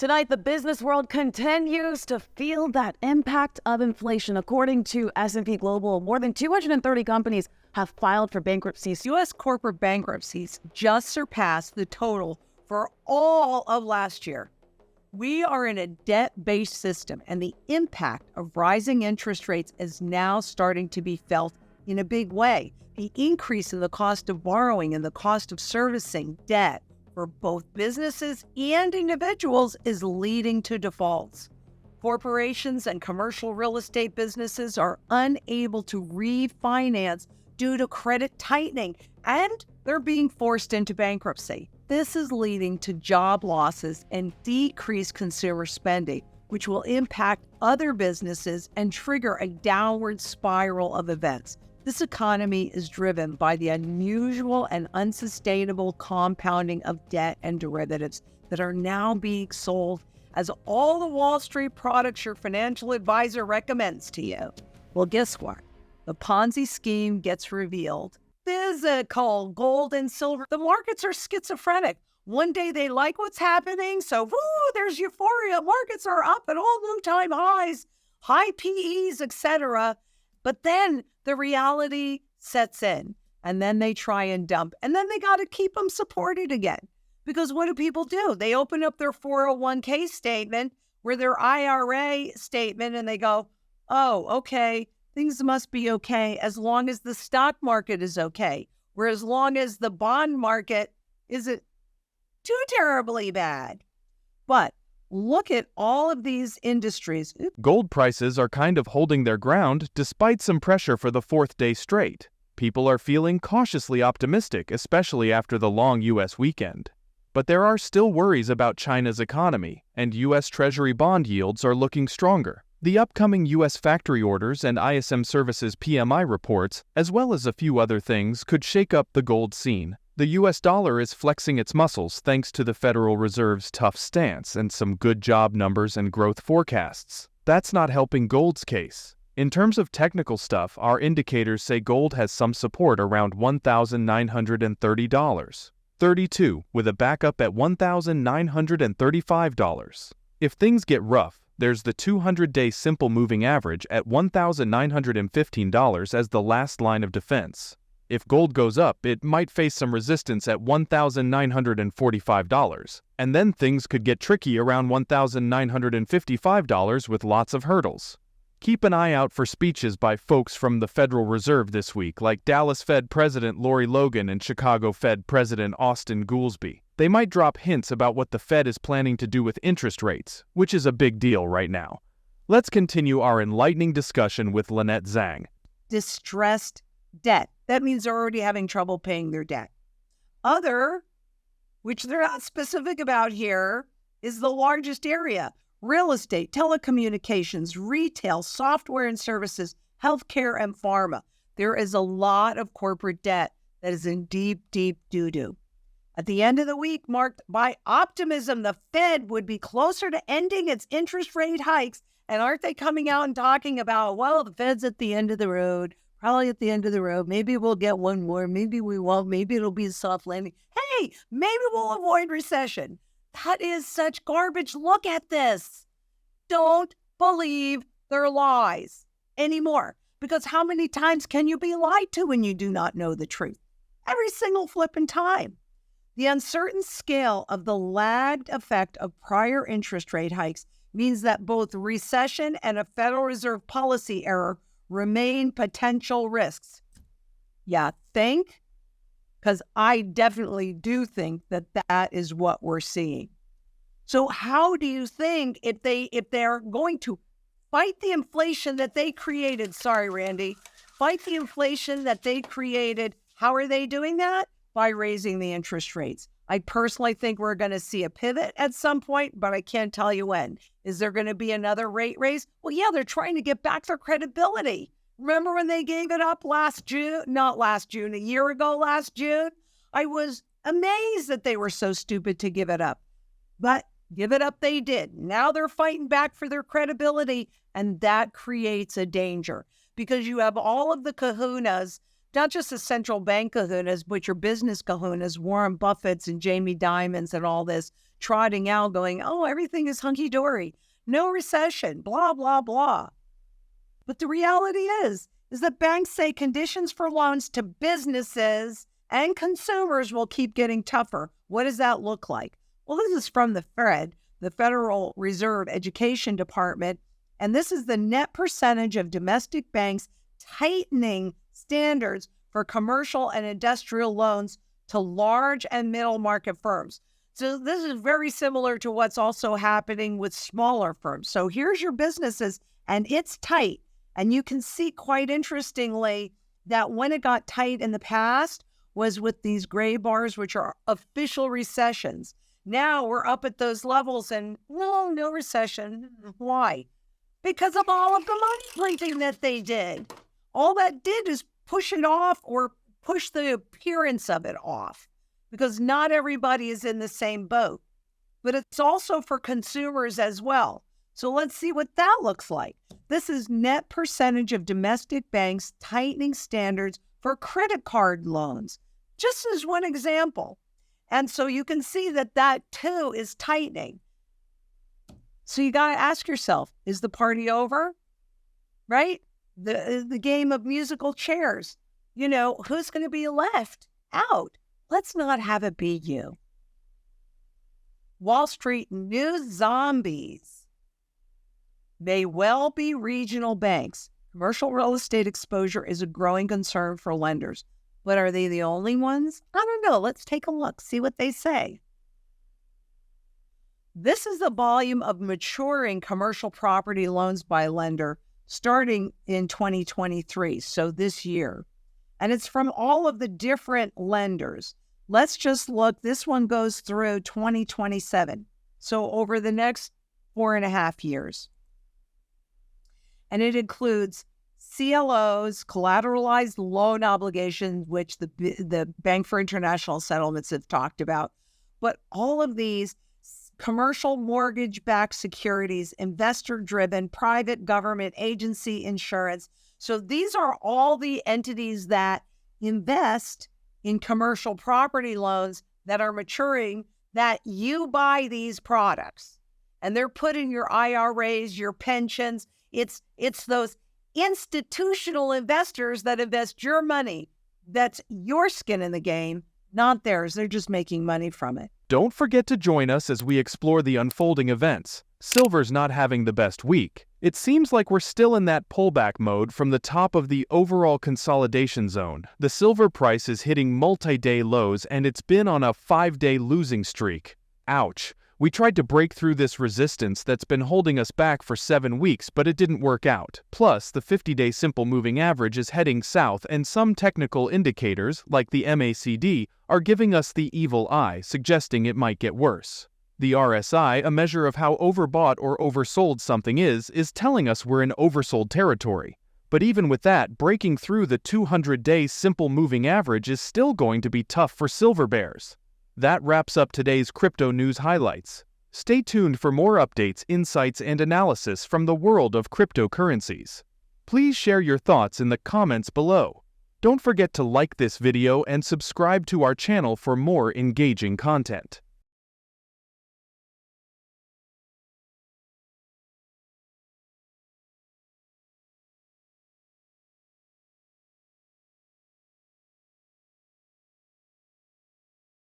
Tonight, the business world continues to feel that impact of inflation. According to S&P Global, more than 230 companies have filed for bankruptcies. U.S. corporate bankruptcies just surpassed the total for all of last year. We are in a debt-based system, and the impact of rising interest rates is now starting to be felt in a big way. The increase in the cost of borrowing and the cost of servicing debt for both businesses and individuals is leading to defaults. Corporations and commercial real estate businesses are unable to refinance due to credit tightening, and they're being forced into bankruptcy. This is leading to job losses and decreased consumer spending, which will impact other businesses and trigger a downward spiral of events. This economy is driven by the unusual and unsustainable compounding of debt and derivatives that are now being sold as all the Wall Street products your financial advisor recommends to you. Well, guess what? The Ponzi scheme gets revealed. Physical gold and silver. The markets are schizophrenic. One day they like what's happening, so there's euphoria. Markets are up at all-new time highs, high PEs, etc. But then the reality sets in, and then they try and dump, and then they got to keep them supported again. Because what do people do? They open up their 401k statement or their IRA statement, and they go, oh, okay, things must be okay as long as the stock market is okay, or as long as the bond market isn't too terribly bad. But look at all of these industries. Gold prices are kind of holding their ground despite some pressure for the fourth day straight. People are feeling cautiously optimistic, especially after the long U.S. weekend. But there are still worries about China's economy, and U.S. Treasury bond yields are looking stronger. The upcoming U.S. factory orders and ISM Services PMI reports, as well as a few other things, could shake up the gold scene. The U.S. dollar is flexing its muscles thanks to the Federal Reserve's tough stance and some good job numbers and growth forecasts. That's not helping gold's case. In terms of technical stuff, our indicators say gold has some support around $1,930.32, with a backup at $1,935. If things get rough, there's the 200-day simple moving average at $1,915 as the last line of defense. If gold goes up, it might face some resistance at $1,945, and then things could get tricky around $1,955 with lots of hurdles. Keep an eye out for speeches by folks from the Federal Reserve this week, like Dallas Fed President Lori Logan and Chicago Fed President Austin Goolsbee. They might drop hints about what the Fed is planning to do with interest rates, which is a big deal right now. Let's continue our enlightening discussion with Lynette Zang. Distressed debt. That means they're already having trouble paying their debt. Other, which they're not specific about here, is the largest area. Real estate, telecommunications, retail, software and services, healthcare, and pharma. There is a lot of corporate debt that is in deep, deep doo-doo. At the end of the week, marked by optimism, the Fed would be closer to ending its interest rate hikes. And aren't they coming out and talking about, well, the Fed's at the end of the road, probably at the end of the road. Maybe we'll get one more. Maybe we won't. Maybe it'll be a soft landing. Hey, maybe we'll avoid recession. That is such garbage. Look at this. Don't believe their lies anymore. Because how many times can you be lied to when you do not know the truth? Every single flipping time. The uncertain scale of the lagged effect of prior interest rate hikes means that both recession and a Federal Reserve policy error remain potential risks. Yeah, think? Because I definitely do think that that is what we're seeing. So how do you think if they're going to fight the inflation that they created, sorry, Randy, fight the inflation that they created, how are they doing that? By raising the interest rates. I personally think we're going to see a pivot at some point, but I can't tell you when. Is there going to be another rate raise? Well, yeah, they're trying to get back their credibility. Remember when they gave it up a year ago last June? I was amazed that they were so stupid to give it up. But give it up they did. Now they're fighting back for their credibility, and that creates a danger because you have all of the kahunas not just the central bank kahunas, but your business kahunas, Warren Buffett's and Jamie Dimon's and all this, trotting out going, oh, everything is hunky-dory. No recession, blah, blah, blah. But the reality is that banks say conditions for loans to businesses and consumers will keep getting tougher. What does that look like? Well, this is from the Fed, the Federal Reserve Education Department, and this is the net percentage of domestic banks tightening standards for commercial and industrial loans to large and middle market firms. So this is very similar to what's also happening with smaller firms. So here's your businesses, and it's tight. And you can see quite interestingly that when it got tight in the past was with these gray bars, which are official recessions. Now we're up at those levels and no recession. Why? Because of all of the money printing that they did. All that did is push it off or push the appearance of it off, because not everybody is in the same boat. But it's also for consumers as well. So let's see what that looks like. This is net percentage of domestic banks tightening standards for credit card loans, just as one example. And so you can see that that too is tightening. So you got to ask yourself, is the party over? Right? The game of musical chairs. You know, who's going to be left out? Let's not have it be you. Wall Street new zombies may well be regional banks. Commercial real estate exposure is a growing concern for lenders. But are they the only ones? I don't know. Let's take a look, see what they say. This is the volume of maturing commercial property loans by lender starting in 2023, so this year. And it's from all of the different lenders. Let's just look. This one goes through 2027, so over the next 4.5 years. And it includes CLOs, collateralized loan obligations, which the Bank for International Settlements have talked about, but all of these commercial mortgage-backed securities, investor-driven, private government agency insurance. So these are all the entities that invest in commercial property loans that are maturing, that you buy these products. And they're put in your IRAs, your pensions. It's those institutional investors that invest your money. That's your skin in the game, not theirs. They're just making money from it. Don't forget to join us as we explore the unfolding events. Silver's not having the best week. It seems like we're still in that pullback mode from the top of the overall consolidation zone. The silver price is hitting multi-day lows and it's been on a 5-day losing streak. Ouch. We tried to break through this resistance that's been holding us back for 7 weeks, but it didn't work out. Plus, the 50-day simple moving average is heading south, and some technical indicators, like the MACD, are giving us the evil eye, suggesting it might get worse. The RSI, a measure of how overbought or oversold something is telling us we're in oversold territory. But even with that, breaking through the 200-day simple moving average is still going to be tough for silver bears. That wraps up today's crypto news highlights. Stay tuned for more updates, insights, and analysis from the world of cryptocurrencies. Please share your thoughts in the comments below. Don't forget to like this video and subscribe to our channel for more engaging content.